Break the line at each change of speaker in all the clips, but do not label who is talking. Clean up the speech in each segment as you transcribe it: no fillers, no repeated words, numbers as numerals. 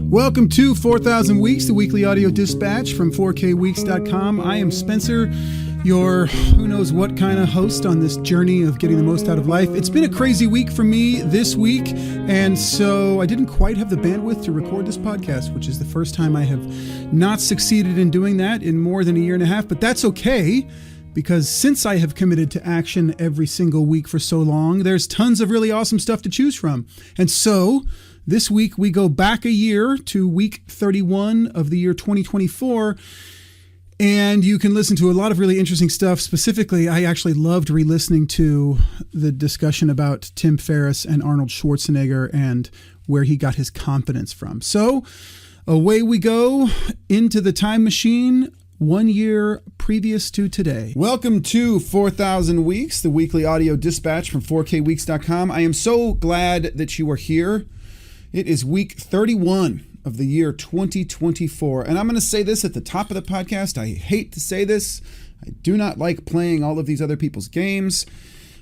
Welcome to 4,000 Weeks, the weekly audio dispatch from 4kweeks.com. I am Spencer, your who knows what kind of host on this journey of getting the most out of life. It's been a crazy week for me this week, and so I didn't quite have the bandwidth to record this podcast, which is the first time I have not succeeded in doing that in more than a year and a half, but that's okay, because since I have committed to action every single week for so long, there's tons of really awesome stuff to choose from. And so this week, we go back a year to week 31 of the year 2024, and you can listen to a lot of really interesting stuff. Specifically, I actually loved re-listening to the discussion about Tim Ferriss and Arnold Schwarzenegger and where he got his confidence from. So away we go into the time machine 1 year previous to today. Welcome to 4,000 Weeks, the weekly audio dispatch from 4kweeks.com. I am so glad that you are here. It is week 31 of the year 2024. And I'm going to say this at the top of the podcast. I hate to say this. I do not like playing all of these other people's games.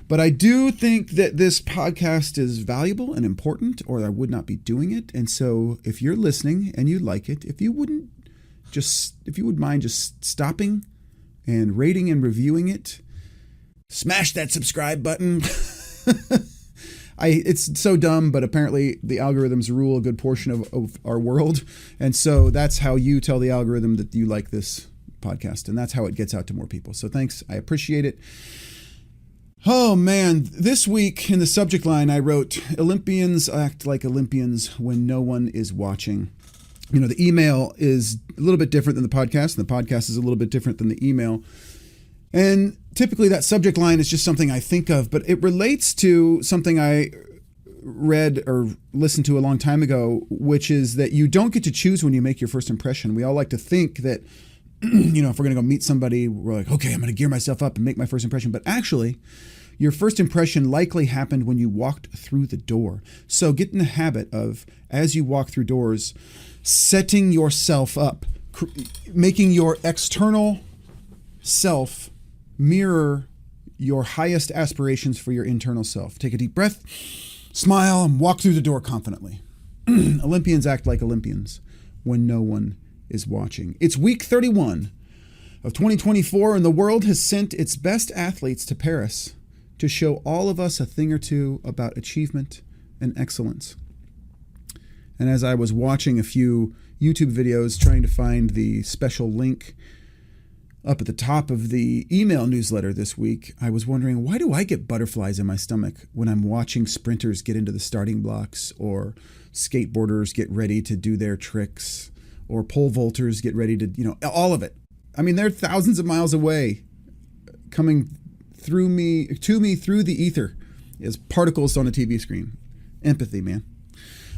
But I do think that this podcast is valuable and important, or I would not be doing it. And so if you're listening and you like it, if you would mind just stopping and rating and reviewing it, smash that subscribe button. It's so dumb, but apparently the algorithms rule a good portion of our world. And so that's how you tell the algorithm that you like this podcast. And that's how it gets out to more people. So thanks. I appreciate it. Oh, man. This week in the subject line, I wrote, Olympians act like Olympians when no one is watching. You know, the email is a little bit different than the podcast, and the podcast is a little bit different than the email. And typically that subject line is just something I think of, but it relates to something I read or listened to a long time ago, which is that you don't get to choose when you make your first impression. We all like to think that, you know, if we're going to go meet somebody, we're like, okay, I'm going to gear myself up and make my first impression. But actually, your first impression likely happened when you walked through the door. So get in the habit of, as you walk through doors, setting yourself up, making your external self mirror your highest aspirations for your internal self. Take a deep breath, smile, and walk through the door confidently. Olympians act like Olympians when no one is watching. It's week 31 of 2024, and the world has sent its best athletes to Paris to show all of us a thing or two about achievement and excellence. And as I was watching a few YouTube videos trying to find the special link up at the top of the email newsletter this week, I was wondering, why do I get butterflies in my stomach when I'm watching sprinters get into the starting blocks, or skateboarders get ready to do their tricks, or pole vaulters get ready to, all of it. I mean, they're thousands of miles away, coming to me through the ether as particles on a TV screen. Empathy, man.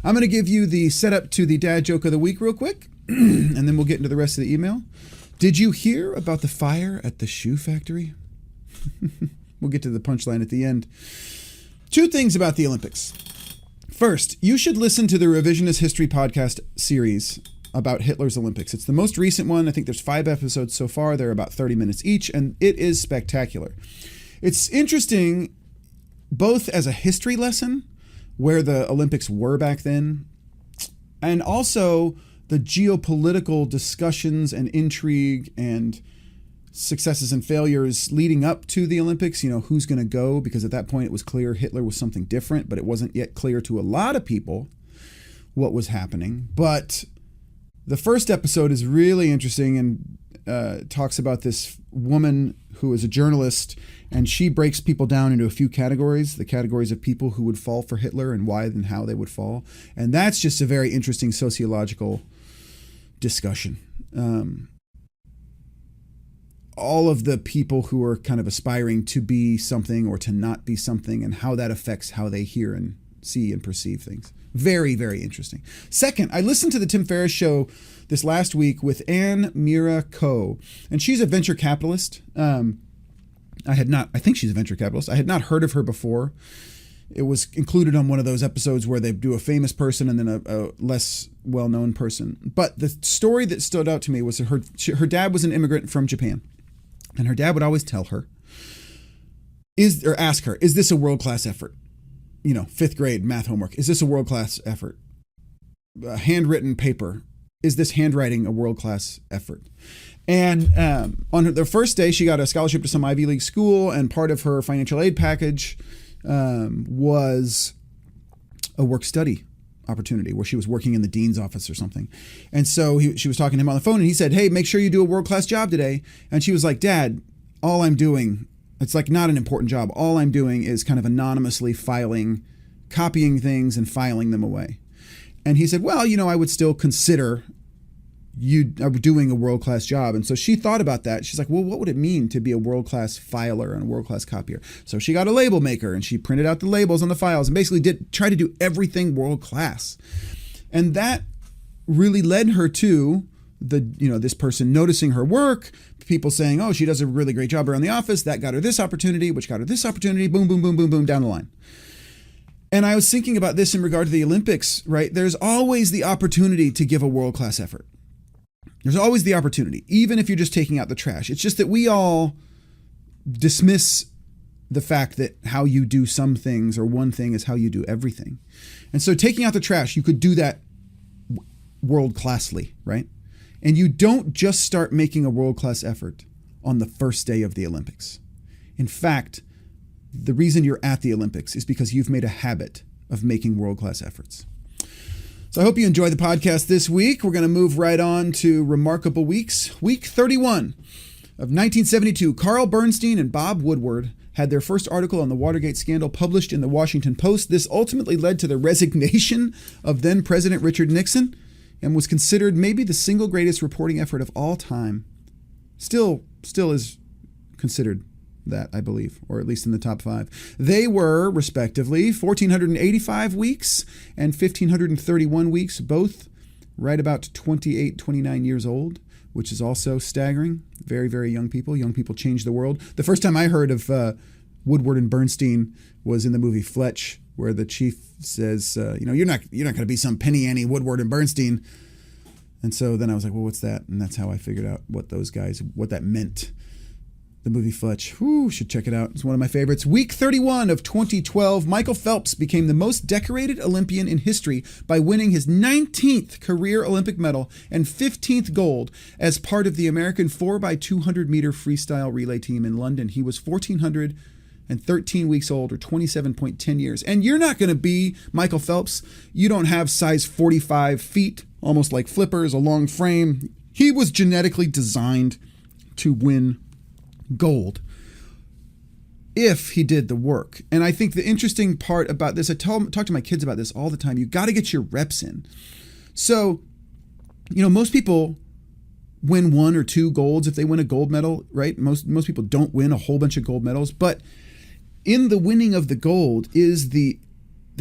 I'm going to give you the setup to the dad joke of the week real quick, and then we'll get into the rest of the email. Did you hear about the fire at the shoe factory? We'll get to the punchline at the end. 2 things about the Olympics. First, you should listen to the Revisionist History podcast series about Hitler's Olympics. It's the most recent one. I think there's 5 episodes so far. They're about 30 minutes each, and it is spectacular. It's interesting both as a history lesson, where the Olympics were back then, and also the geopolitical discussions and intrigue and successes and failures leading up to the Olympics. You know, who's going to go? Because at that point it was clear Hitler was something different, but it wasn't yet clear to a lot of people what was happening. But the first episode is really interesting and talks about this woman who is a journalist, and she breaks people down into a few categories, the categories of people who would fall for Hitler and why and how they would fall. And that's just a very interesting sociological discussion. All of the people who are kind of aspiring to be something or to not be something, and how that affects how they hear and see and perceive things. Very, very interesting. Second, I listened to the Tim Ferriss show this last week with Anne Mira Coe, and she's a venture capitalist. I think she's a venture capitalist. I had not heard of her before. It was included on one of those episodes where they do a famous person and then a less well-known person. But the story that stood out to me was her dad was an immigrant from Japan. And her dad would always tell her, ask her, is this a world-class effort? 5th grade math homework. Is this a world-class effort? handwritten paper. Is this handwriting a world-class effort? And on the first day, she got a scholarship to some Ivy League school, and part of her financial aid package was a work-study opportunity where she was working in the dean's office or something. And so she was talking to him on the phone, and he said, hey, make sure you do a world-class job today. And she was like, Dad, all I'm doing, it's like not an important job. All I'm doing is kind of anonymously copying things and filing them away. And he said, well, I would still consider you doing a world-class job. And so she thought about that. She's like, well, what would it mean to be a world-class filer and a world-class copier? So she got a label maker and she printed out the labels on the files and basically try to do everything world-class. And that really led her to this person noticing her work, people saying, oh, she does a really great job around the office. That got her this opportunity, which got her this opportunity, boom, boom, boom, boom, boom, down the line. And I was thinking about this in regard to the Olympics, right? There's always the opportunity to give a world-class effort. There's always the opportunity, even if you're just taking out the trash. It's just that we all dismiss the fact that how you do some things or one thing is how you do everything. And so taking out the trash, you could do that world-classly, right? And you don't just start making a world-class effort on the first day of the Olympics. In fact, the reason you're at the Olympics is because you've made a habit of making world-class efforts. So I hope you enjoyed the podcast this week. We're going to move right on to Remarkable Weeks. Week 31 of 1972, Carl Bernstein and Bob Woodward had their first article on the Watergate scandal published in the Washington Post. This ultimately led to the resignation of then President Richard Nixon and was considered maybe the single greatest reporting effort of all time. Still is considered that, I believe, or at least in the top 5. They were, respectively, 1,485 weeks and 1,531 weeks, both right about 28, 29 years old, which is also staggering. Very, very young people. Young people change the world. The first time I heard of Woodward and Bernstein was in the movie Fletch, where the chief says, you're not going to be some penny ante Woodward and Bernstein. And so then I was like, well, what's that? And that's how I figured out what that meant. The movie Fletch. Should check it out. It's one of my favorites. Week 31 of 2012, Michael Phelps became the most decorated Olympian in history by winning his 19th career Olympic medal and 15th gold as part of the American 4x200 meter freestyle relay team in London. He was 1,413 weeks old, or 27.10 years. And you're not going to be Michael Phelps. You don't have size 45 feet, almost like flippers, a long frame. He was genetically designed to win gold if he did the work. And I think the interesting part about this, I talk to my kids about this all the time, you got to get your reps in. So, most people win 1 or 2 golds if they win a gold medal, right? Most people don't win a whole bunch of gold medals, but in the winning of the gold is the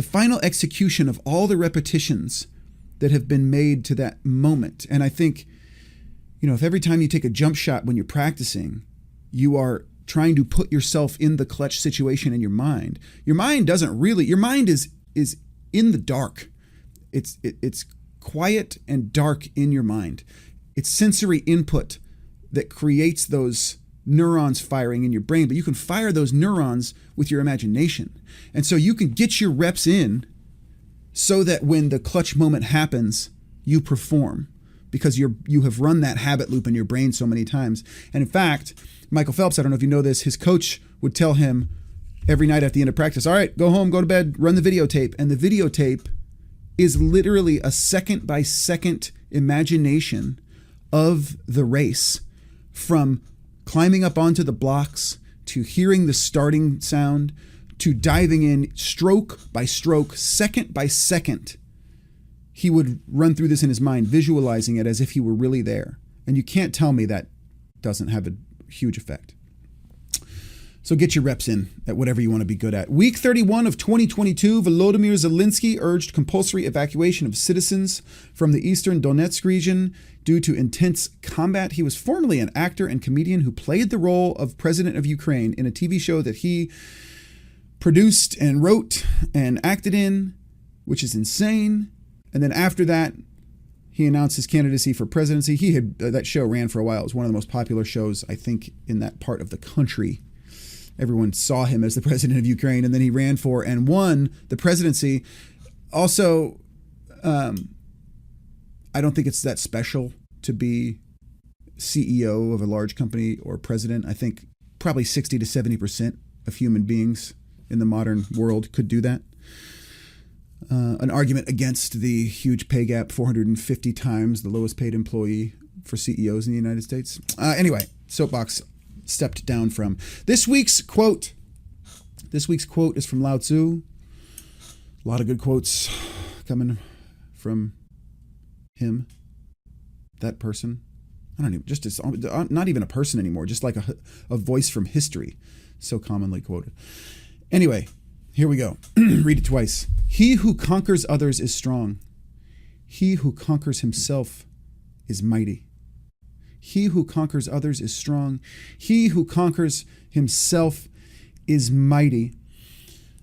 final execution of all the repetitions that have been made to that moment. And I think, if every time you take a jump shot when you're practicing, you are trying to put yourself in the clutch situation in your mind. Your mind is in the dark. It's quiet and dark in your mind. It's sensory input that creates those neurons firing in your brain, but you can fire those neurons with your imagination. And so you can get your reps in so that when the clutch moment happens, you perform, because you have run that habit loop in your brain so many times. And in fact, Michael Phelps, I don't know if you know this, his coach would tell him every night at the end of practice, all right, go home, go to bed, run the videotape. And the videotape is literally a second-by-second imagination of the race, from climbing up onto the blocks to hearing the starting sound to diving in stroke by stroke, second by second. He would run through this in his mind, visualizing it as if he were really there. And you can't tell me that doesn't have a huge effect. So get your reps in at whatever you want to be good at. Week 31 of 2022, Volodymyr Zelensky urged compulsory evacuation of citizens from the eastern Donetsk region due to intense combat. He was formerly an actor and comedian who played the role of president of Ukraine in a TV show that he produced and wrote and acted in, which is insane. And then after that, he announced his candidacy for presidency. That show ran for a while. It was one of the most popular shows, I think, in that part of the country. Everyone saw him as the president of Ukraine, and then he ran for and won the presidency. Also, I don't think it's that special to be CEO of a large company or president. I think probably 60 to 70% of human beings in the modern world could do that. An argument against the huge pay gap, 450 times the lowest paid employee for CEOs in the United States. Anyway, soapbox stepped down from. This week's quote is from Lao Tzu. A lot of good quotes coming from him, that person. I don't even, it's not even a person anymore, just like a voice from history, so commonly quoted. Anyway, here we go. Read it twice. He who conquers others is strong. He who conquers himself is mighty. He who conquers others is strong. He who conquers himself is mighty.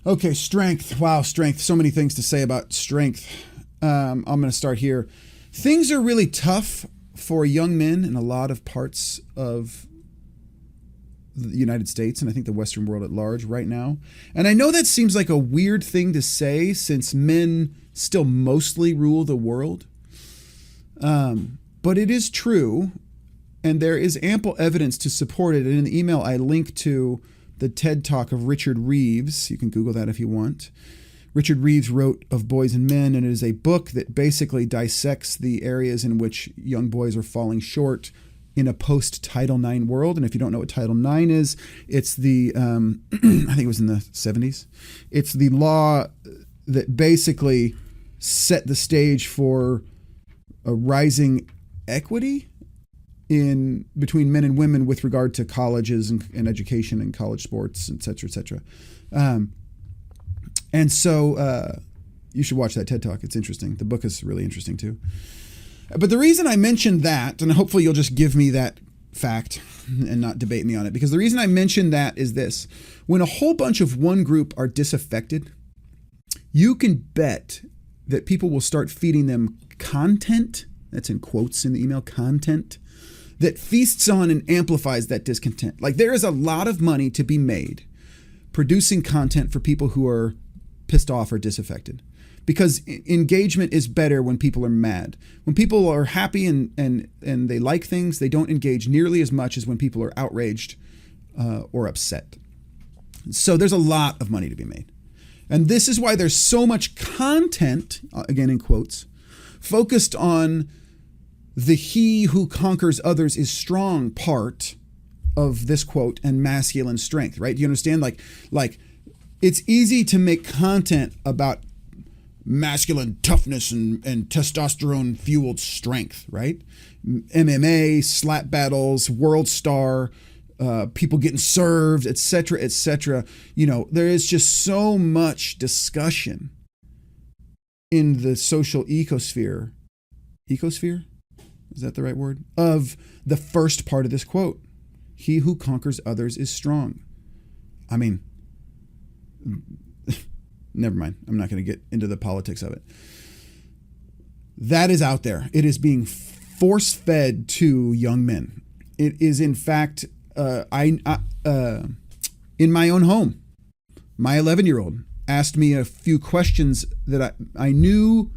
Okay, strength. Wow, strength. So many things to say about strength. I'm going to start here. Things are really tough for young men in a lot of parts of the United States, and I think the Western world at large right now. And I know that seems like a weird thing to say since men still mostly rule the world. But it is true, and there is ample evidence to support it. And in the email, I link to the TED Talk of Richard Reeves. You can Google that if you want. Richard Reeves wrote Of Boys and Men, and it is a book that basically dissects the areas in which young boys are falling short in a post-Title IX world. And if you don't know what Title IX is, it's the, I think it was in the 70s. It's the law that basically set the stage for a rising equity in between men and women with regard to colleges and education and college sports, et cetera, et cetera. And so you should watch that TED Talk. It's interesting. The book is really interesting too. But the reason I mentioned that, and hopefully you'll just give me that fact and not debate me on it, because the reason I mentioned that is this. When a whole bunch of one group are disaffected, you can bet that people will start feeding them content, that's in quotes in the email, content, that feasts on and amplifies that discontent. Like there is a lot of money to be made producing content for people who are pissed off or disaffected. Because engagement is better when people are mad. When people are happy and they like things, they don't engage nearly as much as when people are outraged or upset. So there's a lot of money to be made. And this is why there's so much content, again in quotes, focused on the he who conquers others is strong part of this quote and masculine strength, right? Do you understand? Like it's easy to make content about masculine toughness and testosterone fueled strength, right? MMA, slap battles, world star, people getting served, etc., etc. You know, there is just so much discussion in the social ecosphere. Ecosphere? Is that the right word? Of the first part of this quote. He who conquers others is strong. I mean, never mind. I'm not going to get into the politics of it. That is out there. It is being force-fed to young men. It is, in fact, in my own home, my 11-year-old asked me a few questions that I knew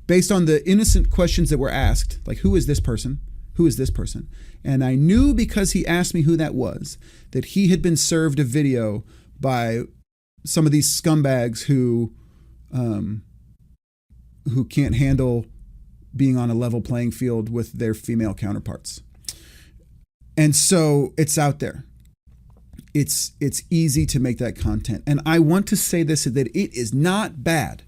based on the innocent questions that were asked, like, who is this person? Who is this person? And I knew because he asked me who that was, that he had been served a video by some of these scumbags who can't handle being on a level playing field with their female counterparts. And so it's out there. It's easy to make that content. And I want to say this, that it is not bad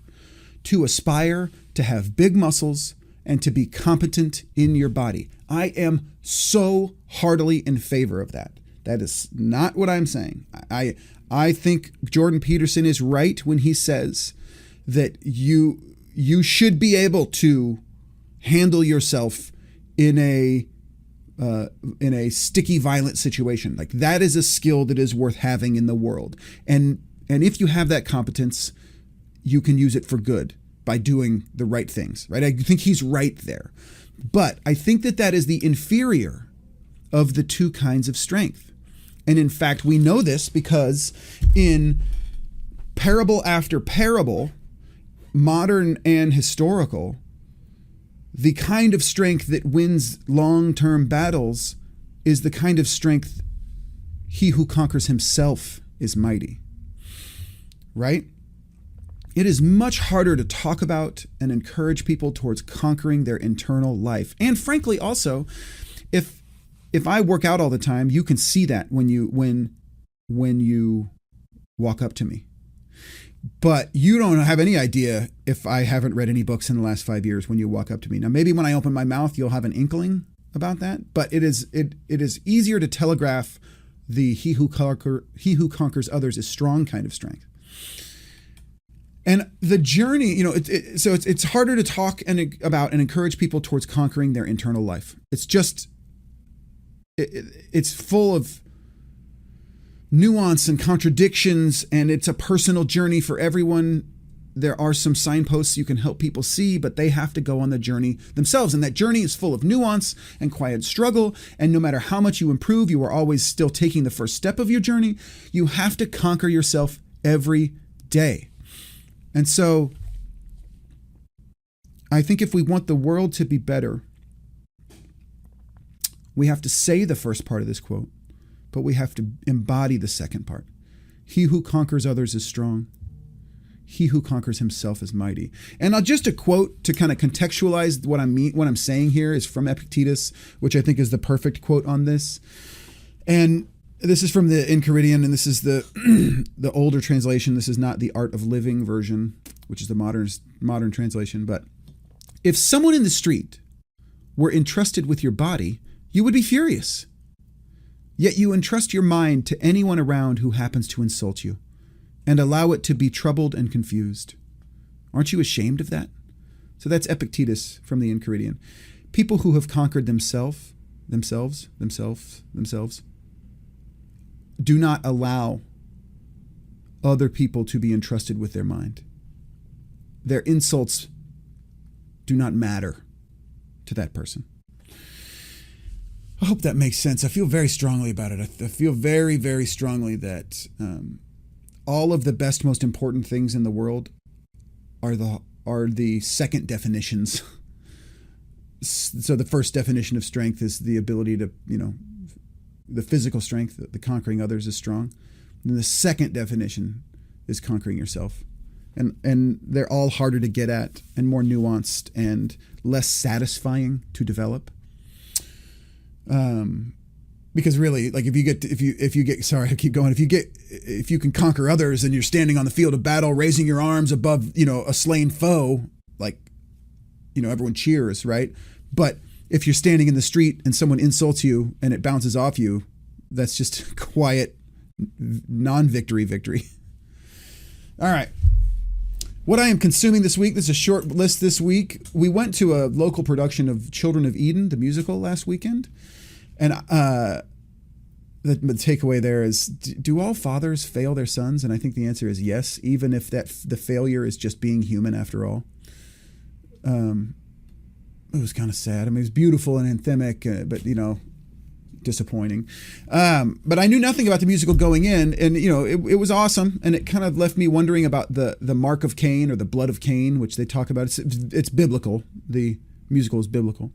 to aspire to have big muscles and to be competent in your body. I am so heartily in favor of that. That is not what I'm saying. I think Jordan Peterson is right when he says that you should be able to handle yourself in a sticky, violent situation. Like that is a skill that is worth having in the world. And if you have that competence, you can use it for good by doing the right things, right? I think he's right there. But I think that is the inferior of the two kinds of strength. And in fact, we know this because in parable after parable, modern and historical, the kind of strength that wins long-term battles is the kind of strength he who conquers himself is mighty. Right? It is much harder to talk about and encourage people towards conquering their internal life. And frankly, also, if I work out all the time, you can see that when you walk up to me. But you don't have any idea if I haven't read any books in the last 5 years when you walk up to me. Now, maybe when I open my mouth, you'll have an inkling about that. But it is easier to telegraph the he who conquers others is strong kind of strength. And the journey, so it's harder to talk about and encourage people towards conquering their internal life. It's just, it's full of nuance and contradictions, and it's a personal journey for everyone. There are some signposts you can help people see, but they have to go on the journey themselves. And that journey is full of nuance and quiet struggle. And no matter how much you improve, you are always still taking the first step of your journey. You have to conquer yourself every day. And so I think if we want the world to be better, we have to say the first part of this quote, but we have to embody the second part. He who conquers others is strong. He who conquers himself is mighty. And just a quote to kind of contextualize what I'm saying here is from Epictetus, which I think is the perfect quote on this. And this is from the Enchiridion, and this is the the older translation. This is not the Art of Living version, which is the modern translation. But if someone in the street were entrusted with your body, you would be furious. Yet you entrust your mind to anyone around who happens to insult you, and allow it to be troubled and confused. Aren't you ashamed of that? So that's Epictetus from the Enchiridion. People who have conquered themselves, do not allow other people to be entrusted with their mind. Their insults do not matter to that person. I hope that makes sense. I feel very strongly about it. I feel very, very strongly that all of the best, most important things in the world are the second definitions. So the first definition of strength is the ability to, the physical strength, the conquering others is strong. And the second definition is conquering yourself. And they're all harder to get at and more nuanced and less satisfying to develop. Because really, like if you can conquer others and you're standing on the field of battle, raising your arms above, a slain foe, like, everyone cheers, right? But if you're standing in the street and someone insults you and it bounces off you, that's just quiet, non-victory victory. All right. What I am consuming this week, this is a short list this week. We went to a local production of Children of Eden, the musical, last weekend. And the takeaway there is, do all fathers fail their sons? And I think the answer is yes, even if the failure is just being human after all. It was kind of sad. I mean, it was beautiful and anthemic, but, disappointing. But I knew nothing about the musical going in, and, it was awesome. And it kind of left me wondering about the mark of Cain or the blood of Cain, which they talk about. It's biblical. The musical is biblical.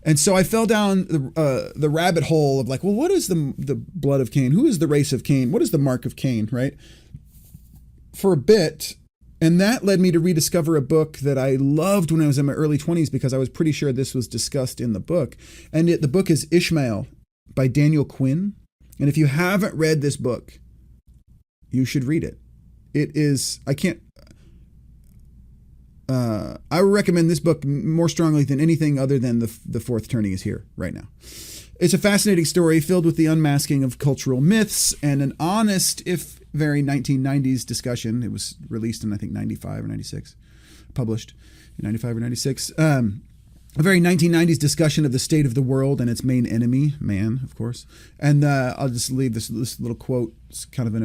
And so I fell down the rabbit hole of like, well, what is the blood of Cain? Who is the race of Cain? What is the mark of Cain, right? For a bit. And that led me to rediscover a book that I loved when I was in my early 20s, because I was pretty sure this was discussed in the book. And the book is Ishmael by Daniel Quinn. And if you haven't read this book, you should read it. It is, I would recommend this book more strongly than anything other than the Fourth Turning is Here right now. It's a fascinating story filled with the unmasking of cultural myths and an honest, if very 1990s discussion. It was released in, I think, 95 or 96, published in 95 or 96. A very 1990s discussion of the state of the world and its main enemy, man, of course. And I'll just leave this little quote. It's kind of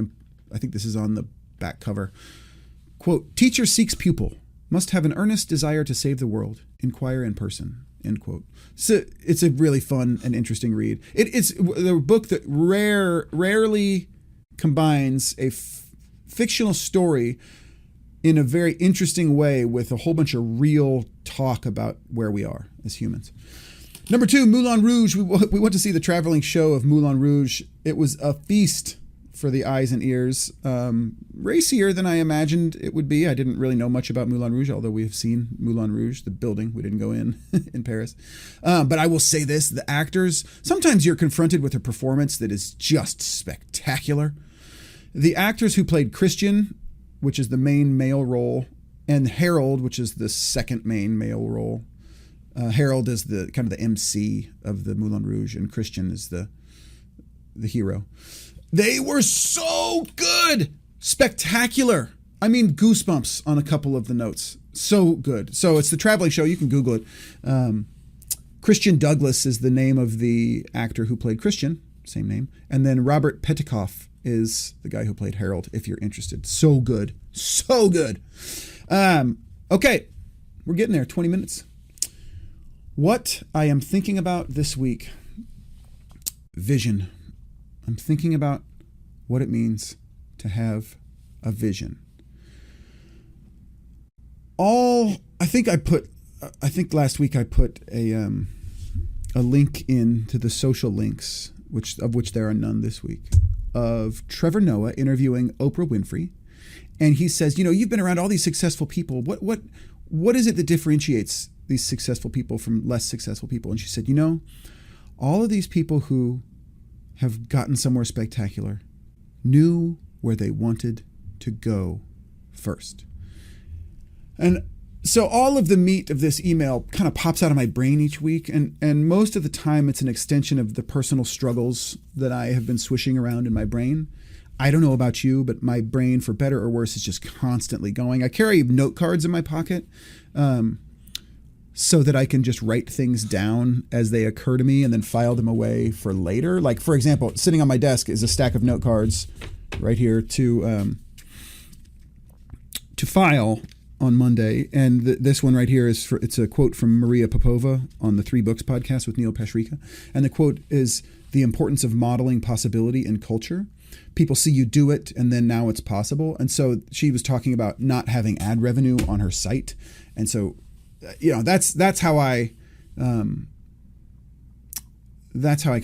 I think this is on the back cover. Quote, "Teacher seeks pupil, must have an earnest desire to save the world, inquire in person," end quote. So it's a really fun and interesting read. It's a book that rarely combines a fictional story in a very interesting way with a whole bunch of real talk about where we are as humans. Number 2, Moulin Rouge. We went to see the traveling show of Moulin Rouge. It was a feast for the eyes and ears. Racier than I imagined it would be. I didn't really know much about Moulin Rouge, although we have seen Moulin Rouge, the building. We didn't go in Paris. But I will say this, the actors, sometimes you're confronted with a performance that is just spectacular. The actors who played Christian, which is the main male role, and Harold, which is the second main male role. Harold is the kind of the MC of the Moulin Rouge, and Christian is the hero. They were so good, spectacular. I mean, goosebumps on a couple of the notes. So good. So it's the traveling show. You can Google it. Christian Douglas is the name of the actor who played Christian, same name. And then Robert Petikoff is the guy who played Harold, if you're interested. So good. So good. Okay, we're getting there, 20 minutes. What I am thinking about this week, vision. I'm thinking about what it means to have a vision. I think last week I put a link into the social links, of which there are none this week, of Trevor Noah interviewing Oprah Winfrey. And he says, you've been around all these successful people. What is it that differentiates these successful people from less successful people? And she said, all of these people who have gotten somewhere spectacular knew where they wanted to go first. And so all of the meat of this email kind of pops out of my brain each week. And most of the time it's an extension of the personal struggles that I have been swishing around in my brain. I don't know about you, but my brain, for better or worse, is just constantly going. I carry note cards in my pocket so that I can just write things down as they occur to me and then file them away for later. Like, for example, sitting on my desk is a stack of note cards right here to file on Monday. And this one right here it's a quote from Maria Popova on the 3 Books podcast with Neil Pasricha. And the quote is, "The importance of modeling possibility in culture. People see you do it, and then now it's possible." And so she was talking about not having ad revenue on her site. And so, that's how I kind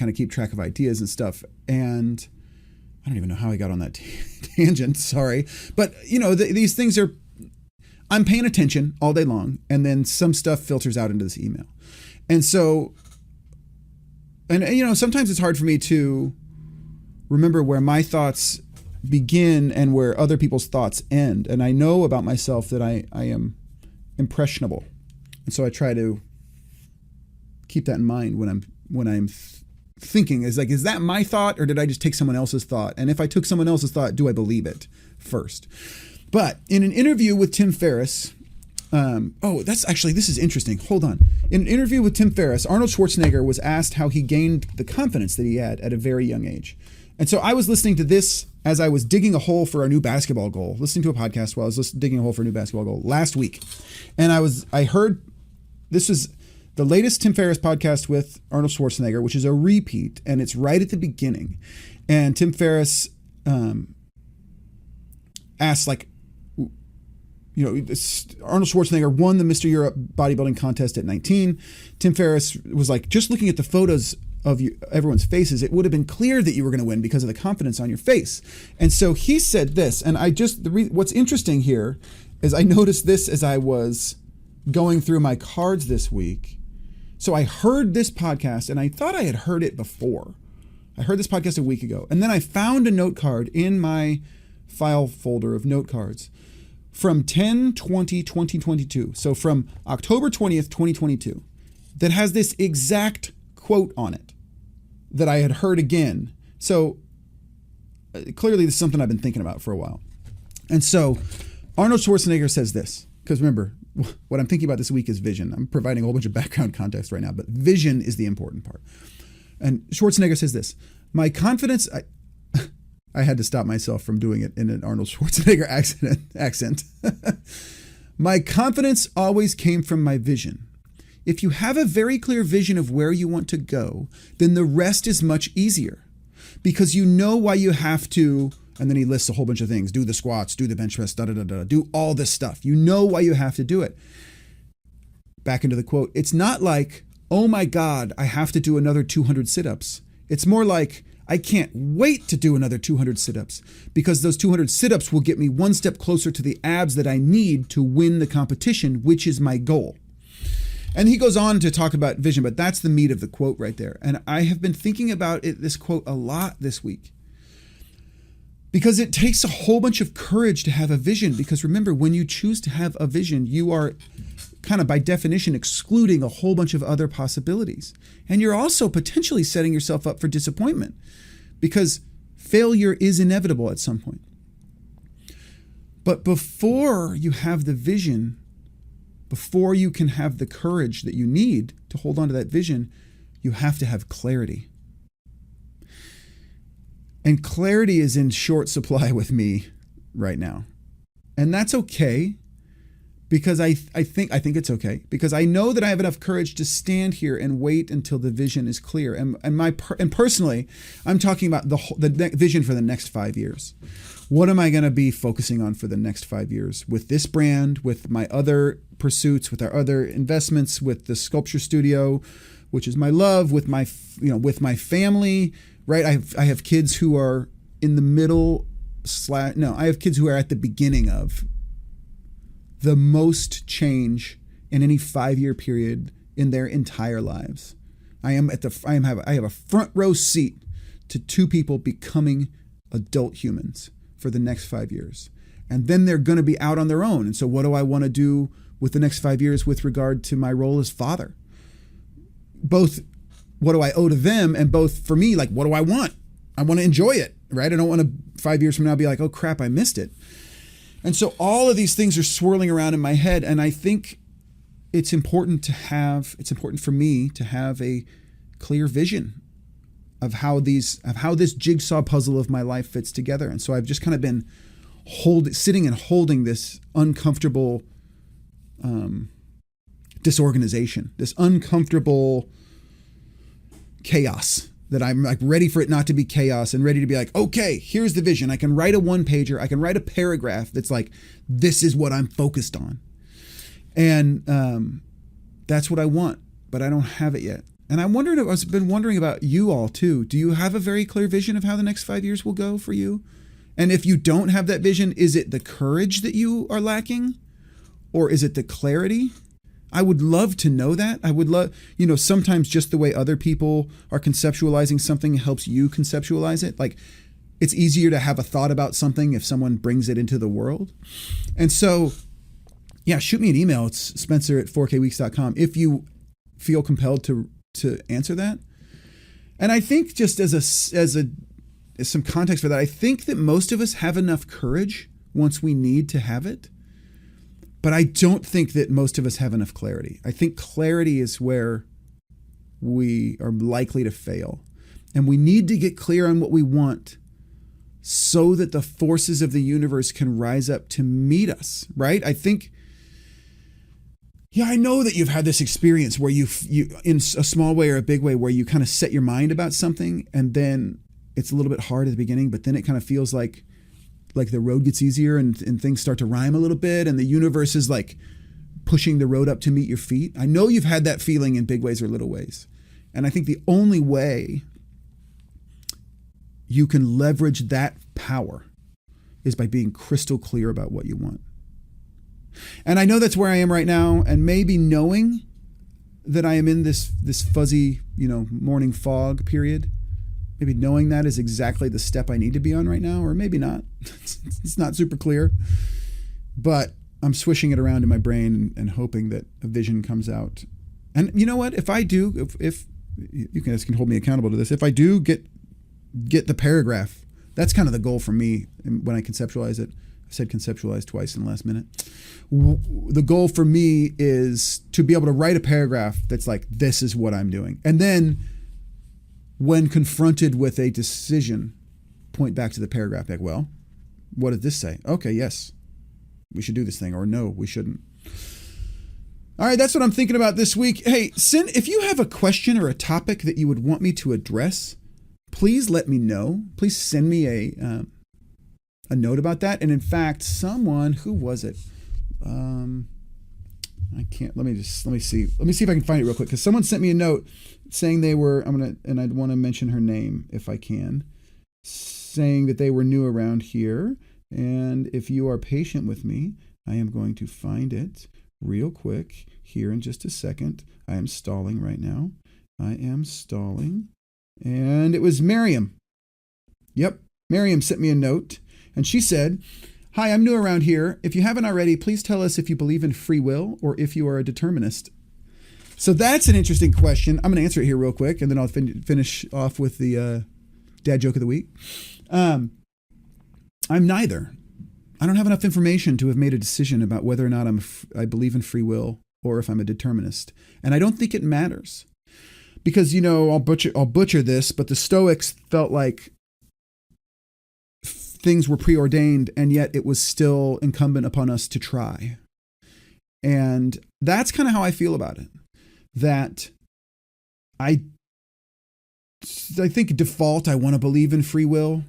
of keep track of ideas and stuff. And I don't even know how I got on that tangent. Sorry. But, these things I'm paying attention all day long, and then some stuff filters out into this email. And so, sometimes it's hard for me to remember where my thoughts begin and where other people's thoughts end. And I know about myself that I am impressionable. And so I try to keep that in mind when I'm thinking, is that my thought, or did I just take someone else's thought? And if I took someone else's thought, do I believe it first? But in an interview with Tim Ferriss, this is interesting. Hold on. In an interview with Tim Ferriss, Arnold Schwarzenegger was asked how he gained the confidence that he had at a very young age. And so I was listening to this as I was digging a hole for a new basketball goal, listening to a podcast while I was digging a hole for a new basketball goal last week. And I heard, this was the latest Tim Ferriss podcast with Arnold Schwarzenegger, which is a repeat, and it's right at the beginning. And Tim Ferriss asked, Arnold Schwarzenegger won the Mr. Europe bodybuilding contest at 19. Tim Ferriss was like, just looking at the photos of everyone's faces, it would have been clear that you were going to win because of the confidence on your face. And so he said this, and what's interesting here is I noticed this as I was going through my cards this week. So I heard this podcast, and I thought I had heard it before. I heard this podcast a week ago, and then I found a note card in my file folder of note cards from 10/20/2022, so from October 20th, 2022, that has this exact quote on it that I had heard again. So clearly this is something I've been thinking about for a while. And so Arnold Schwarzenegger says this, because remember, what I'm thinking about this week is vision. I'm providing a whole bunch of background context right now, but vision is the important part. And Schwarzenegger says this, "My confidence..." I had to stop myself from doing it in an Arnold Schwarzenegger accent. "My confidence always came from my vision. If you have a very clear vision of where you want to go, then the rest is much easier because you know why you have to And then he lists a whole bunch of things. Do the squats, do the bench press, do all this stuff. You know why you have to do it. Back into the quote. It's not like, oh my God, I have to do another 200 sit-ups. It's more like, I can't wait to do another 200 sit-ups because those 200 sit-ups will get me one step closer to the abs that I need to win the competition, which is my goal. And he goes on to talk about vision, but that's the meat of the quote right there. And I have been thinking about this quote a lot this week because it takes a whole bunch of courage to have a vision. Because remember, when you choose to have a vision, you are kind of by definition excluding a whole bunch of other possibilities. And you're also potentially setting yourself up for disappointment because failure is inevitable at some point. But before you have the vision, before you can have the courage that you need to hold on to that vision, you have to have clarity. And clarity is in short supply with me right now. And that's okay. Because I think it's okay because I know that I have enough courage to stand here and wait until the vision is clear. And personally, I'm talking about the vision for the next 5 years. What am I going to be focusing on for the next 5 years with this brand, with my other pursuits, with our other investments, with the sculpture studio, which is my love, with my family, right? I have kids who are in the middle I have kids who are at the beginning of the most change in any 5-year period in their entire lives. I have a front row seat to 2 people becoming adult humans for the next 5 years. And then they're going to be out on their own. And so what do I want to do with the next 5 years with regard to my role as father? Both what do I owe to them, and both for me, like, what do I want? I want to enjoy it, right? I don't want to 5 years from now be like, oh crap, I missed it. And so all of these things are swirling around in my head. And I think it's important for me to have a clear vision of how this jigsaw puzzle of my life fits together. And so I've just kind of been sitting and holding this uncomfortable disorganization, this uncomfortable chaos that I'm like ready for it not to be chaos and ready to be like, okay, here's the vision. I can write a 1-pager. I can write a paragraph that's like, this is what I'm focused on. And that's what I want, but I don't have it yet. And I've been wondering about you all too. Do you have a very clear vision of how the next 5 years will go for you? And if you don't have that vision, is it the courage that you are lacking? Or is it the clarity? I would love to know that. I would love, sometimes just the way other people are conceptualizing something helps you conceptualize it. Like, it's easier to have a thought about something if someone brings it into the world. And so, yeah, shoot me an email. It's spencer@4kweeks.com if you feel compelled to answer that. And I think just as some context for that, I think that most of us have enough courage once we need to have it. But I don't think that most of us have enough clarity. I think clarity is where we are likely to fail. And we need to get clear on what we want so that the forces of the universe can rise up to meet us, right? I think, I know that you've had this experience where you in a small way or a big way, where you kind of set your mind about something and then it's a little bit hard at the beginning, but then it kind of feels like the road gets easier and things start to rhyme a little bit and the universe is like pushing the road up to meet your feet. I know you've had that feeling in big ways or little ways. And I think the only way you can leverage that power is by being crystal clear about what you want. And I know that's where I am right now, and maybe knowing that I am in this fuzzy, morning fog period, maybe knowing that is exactly the step I need to be on right now, or maybe not. It's not super clear, but I'm swishing it around in my brain and hoping that a vision comes out. And you know what? If I do, if you guys can hold me accountable to this, if I do get the paragraph, that's kind of the goal for me when I conceptualize it. I said conceptualize twice in the last minute. The goal for me is to be able to write a paragraph that's like, this is what I'm doing. And then when confronted with a decision, point back to the paragraph, like, well, what did this say? Okay, yes, we should do this thing, or no, we shouldn't. All right, that's what I'm thinking about this week. Hey, if you have a question or a topic that you would want me to address, please let me know. Please send me a note about that. And in fact, someone, who was it? I can't, let me see if I can find it real quick. Cause someone sent me a note saying they were, and I'd want to mention her name if I can, saying that they were new around here. And if you are patient with me, I am going to find it real quick here in just a second. I am stalling right now. I am stalling. And it was Miriam. Yep. Miriam sent me a note and she said, "Hi, I'm new around here. If you haven't already, please tell us if you believe in free will or if you are a determinist." So that's an interesting question. I'm going to answer it here real quick, and then I'll finish off with the dad joke of the week. I'm neither. I don't have enough information to have made a decision about whether or not I believe in free will or if I'm a determinist. And I don't think it matters. Because, I'll butcher this, but the Stoics felt like things were preordained, and yet it was still incumbent upon us to try. And that's kind of how I feel about it. That I think default, I want to believe in free will,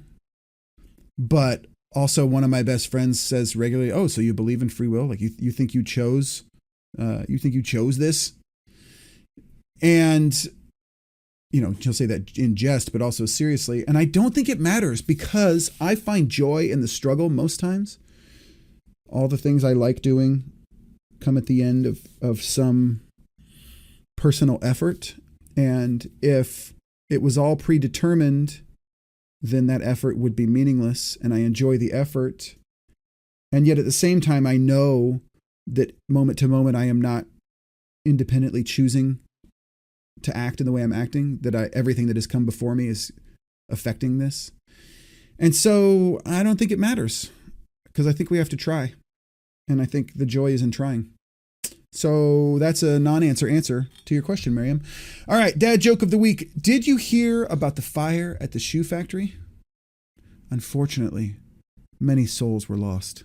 but also one of my best friends says regularly, "Oh, so you believe in free will? Like you think you chose this?" And he'll say that in jest, but also seriously. And I don't think it matters because I find joy in the struggle most times. All the things I like doing come at the end of some personal effort. And if it was all predetermined, then that effort would be meaningless. And I enjoy the effort. And yet at the same time, I know that moment to moment, I am not independently choosing to act in the way I'm acting, that everything that has come before me is affecting this. And so I don't think it matters because I think we have to try. And I think the joy is in trying. So that's a non-answer answer to your question, Miriam. All right, dad joke of the week. Did you hear about the fire at the shoe factory? Unfortunately, many souls were lost.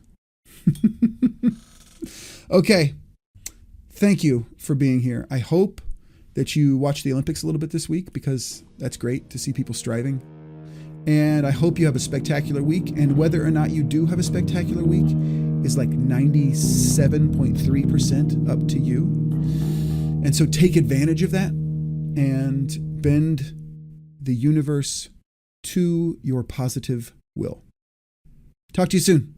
Okay. Thank you for being here. I hope that you watch the Olympics a little bit this week because that's great to see people striving. And I hope you have a spectacular week. And whether or not you do have a spectacular week is like 97.3% up to you. And so take advantage of that and bend the universe to your positive will. Talk to you soon.